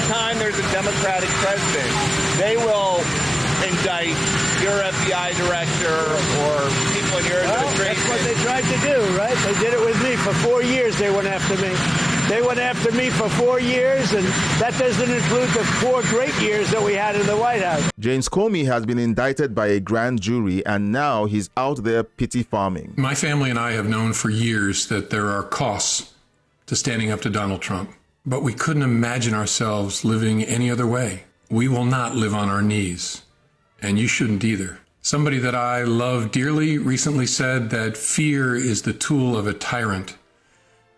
time there's a Democratic president, they will indict your FBI director or people in your administration. That's what they tried to do, right? They did it with me for 4 years. They went after me. They went after me for 4 years, and that doesn't include the 4 great years that we had in the White House. James Comey has been indicted by a grand jury, and now he's out there pity farming. My family and I have known for years that there are costs to standing up to Donald Trump, but we couldn't imagine ourselves living any other way. We will not live on our knees, and you shouldn't either. Somebody that I love dearly recently said that fear is the tool of a tyrant,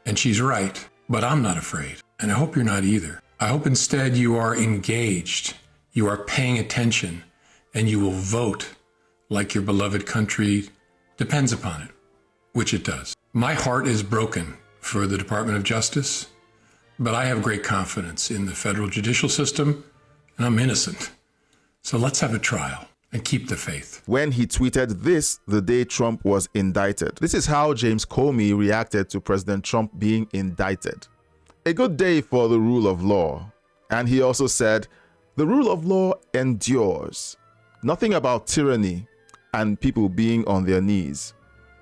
and she's right. But I'm not afraid, and I hope you're not either. I hope instead you are engaged, you are paying attention, and you will vote like your beloved country depends upon it, which it does. My heart is broken for the Department of Justice, but I have great confidence in the federal judicial system, and I'm innocent. So let's have a trial and keep the faith. When he tweeted this the day Trump was indicted. This is how James Comey reacted to President Trump being indicted. A good day for the rule of law. And he also said, the rule of law endures. Nothing about tyranny and people being on their knees.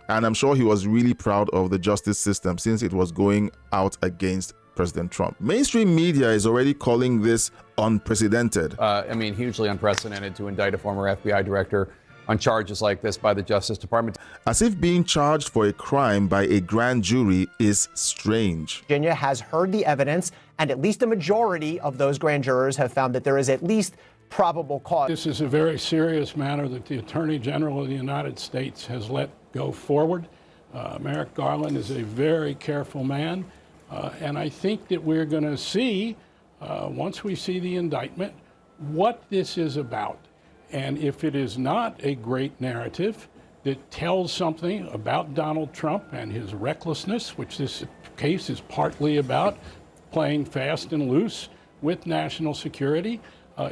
And I'm sure he was really proud of the justice system since it was going out against President Trump. Mainstream media is already calling this unprecedented. Hugely unprecedented to indict a former FBI director on charges like this by the Justice Department. As if being charged for a crime by a grand jury is strange. Virginia has heard the evidence, and at least a majority of those grand jurors have found that there is at least probable cause. This is a very serious matter that the Attorney General of the United States has let go forward. Merrick Garland is a very careful man. And I think that we're going to see, once we see the indictment, what this is about. And if it is not a great narrative that tells something about Donald Trump and his recklessness, which this case is partly about, playing fast and loose with national security,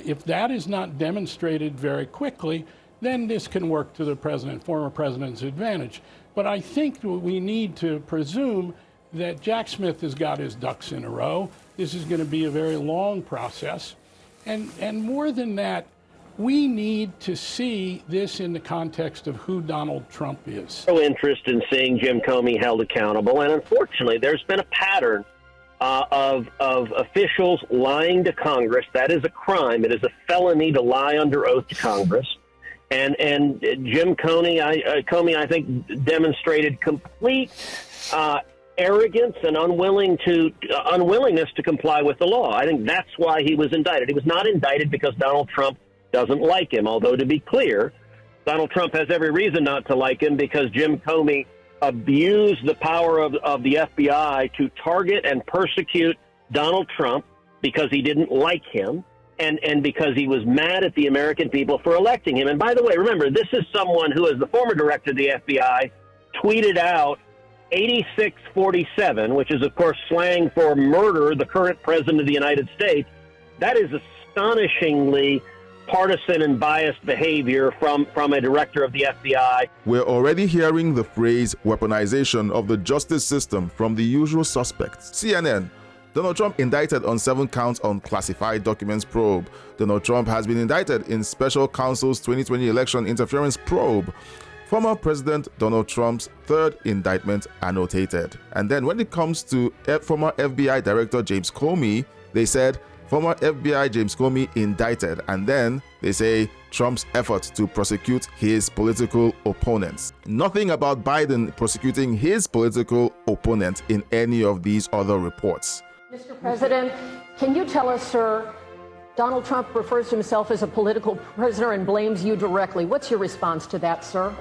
if that is not demonstrated very quickly, then this can work to the former president's advantage. But I think we need to presume that Jack Smith has got his ducks in a row. This is going to be a very long process. And more than that, we need to see this in the context of who Donald Trump is. No interest in seeing Jim Comey held accountable. And unfortunately, there's been a pattern of officials lying to Congress. That is a crime. It is a felony to lie under oath to Congress. And Jim Comey, I think, demonstrated complete arrogance and unwillingness to comply with the law. I think that's why he was indicted. He was not indicted because Donald Trump doesn't like him, although to be clear, Donald Trump has every reason not to like him because Jim Comey abused the power of the FBI to target and persecute Donald Trump because he didn't like him and because he was mad at the American people for electing him. And by the way, remember, this is someone who, as the former director of the FBI, tweeted out 8647, which is, of course, slang for murder the current president of the United States. That is astonishingly partisan and biased behavior from a director of the FBI. We're already hearing the phrase weaponization of the justice system from the usual suspects. CNN. Donald Trump indicted on 7 counts on classified documents probe. Donald Trump has been indicted in special counsel's 2020 election interference probe. Former President Donald Trump's 3rd indictment annotated. And then when it comes to former FBI Director James Comey, they said former FBI James Comey indicted. And then they say Trump's effort to prosecute his political opponents. Nothing about Biden prosecuting his political opponent in any of these other reports. Mr. President, can you tell us, sir, Donald Trump refers to himself as a political prisoner and blames you directly. What's your response to that, sir?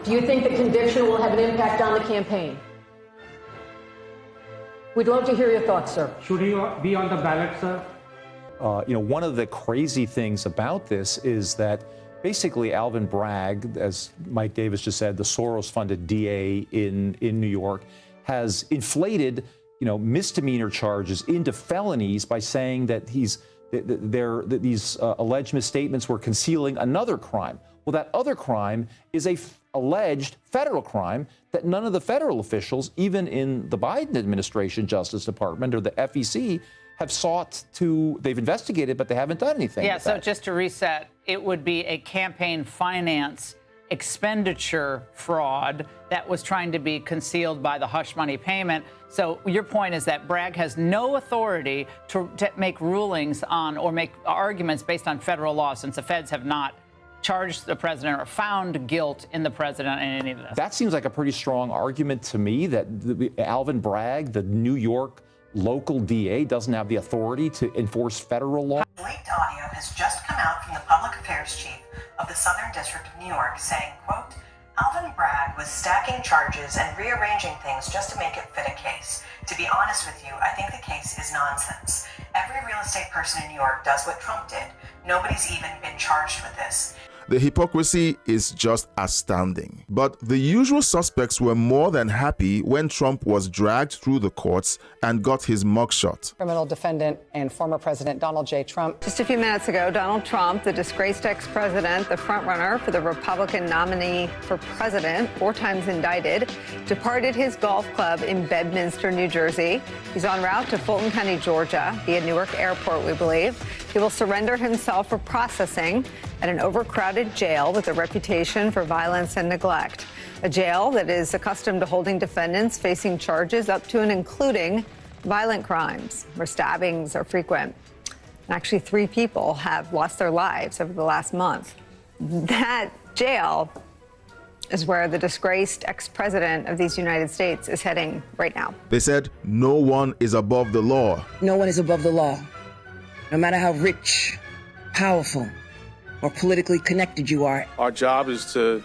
Do you think the conviction will have an impact on the campaign? We'd love to hear your thoughts, sir. Should he be on the ballot, sir? One of the crazy things about this is that basically Alvin Bragg, as Mike Davis just said, the Soros-funded DA in New York, has inflated, misdemeanor charges into felonies by saying that these alleged misstatements were concealing another crime. Well, that other crime is alleged federal crime that none of the federal officials, even in the Biden administration Justice Department or the FEC, have sought to, they've investigated, but they haven't done anything. Yeah, with so that. just to reset, it would be a campaign finance expenditure fraud that was trying to be concealed by the hush money payment. So your point is that Bragg has no authority to make rulings on or make arguments based on federal law, since the feds have not charged the president or found guilt in the president in any of this. That seems like a pretty strong argument to me that Alvin Bragg, the New York local DA, doesn't have the authority to enforce federal law. Leaked audio has just come out from the public affairs chief of the Southern District of New York saying, quote, Alvin Bragg was stacking charges and rearranging things just to make it fit a case. To be honest with you, I think the case is nonsense. Every real estate person in New York does what Trump did. Nobody's even been charged with this. The hypocrisy is just astounding. But the usual suspects were more than happy when Trump was dragged through the courts and got his mugshot. Criminal defendant and former President Donald J. Trump. Just a few minutes ago, Donald Trump, the disgraced ex-president, the frontrunner for the Republican nominee for president, 4 times indicted, departed his golf club in Bedminster, New Jersey. He's en route to Fulton County, Georgia, via Newark Airport, we believe. He will surrender himself for processing at an overcrowded jail with a reputation for violence and neglect. A jail that is accustomed to holding defendants facing charges up to and including violent crimes, where stabbings are frequent. And actually, 3 people have lost their lives over the last month. That jail is where the disgraced ex-president of these United States is heading right now. They said no one is above the law. No one is above the law. No matter how rich, powerful, or politically connected you are. Our job is to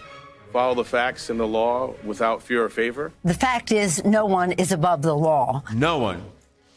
follow the facts and the law without fear or favor. The fact is, no one is above the law. No one,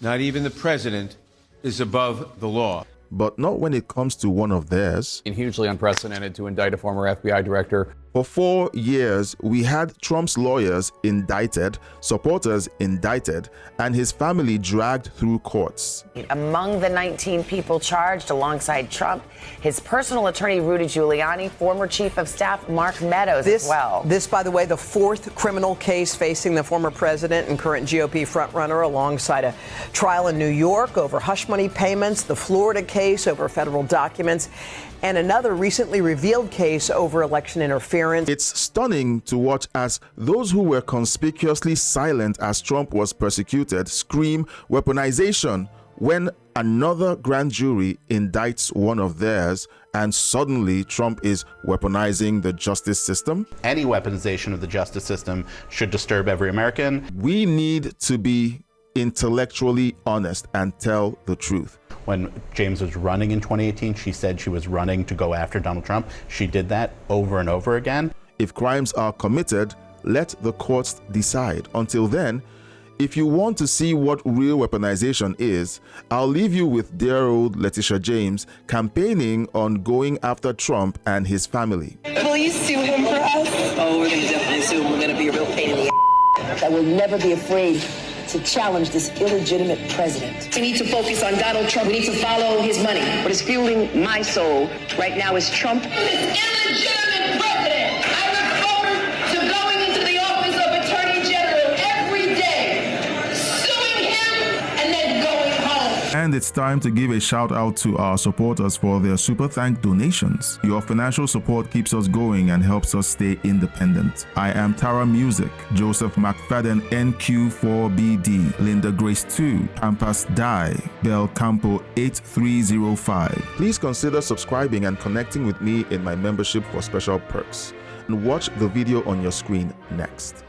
not even the president, is above the law. But not when it comes to one of theirs. Hugely unprecedented to indict a former FBI director. For 4 years, we had Trump's lawyers indicted, supporters indicted, and his family dragged through courts. Among the 19 people charged alongside Trump, his personal attorney, Rudy Giuliani, former chief of staff, Mark Meadows, as well. This, by the way, the 4th criminal case facing the former president and current GOP frontrunner, alongside a trial in New York over hush money payments, the Florida case over federal documents, and another recently revealed case over election interference. It's stunning to watch as those who were conspicuously silent as Trump was persecuted scream weaponization when another grand jury indicts one of theirs, and suddenly Trump is weaponizing the justice system. Any weaponization of the justice system should disturb every American. We need to be intellectually honest and tell the truth. When James was running in 2018, she said she was running to go after Donald Trump. She did that over and over again. If crimes are committed, let the courts decide. Until then, if you want to see what real weaponization is, I'll leave you with dear old Letitia James campaigning on going after Trump and his family. Will you sue him for us? Oh, we're going to definitely sue him. We're going to be a real pain in the ass. I will never be afraid to challenge this illegitimate president. We need to focus on Donald Trump. We need to follow his money. What is fueling my soul right now is Trump. This illegitimate president. I look forward to going into the office of Attorney General every day, suing him, and then going home. And it's time to give a shout out to our supporters for their super thank donations. Your financial support keeps us going and helps us stay independent. I am Tara Music, Joseph McFadden NQ4BD, Linda Grace 2, Pampas Die, Bel Campo 8305. Please consider subscribing and connecting with me in my membership for special perks. And watch the video on your screen next.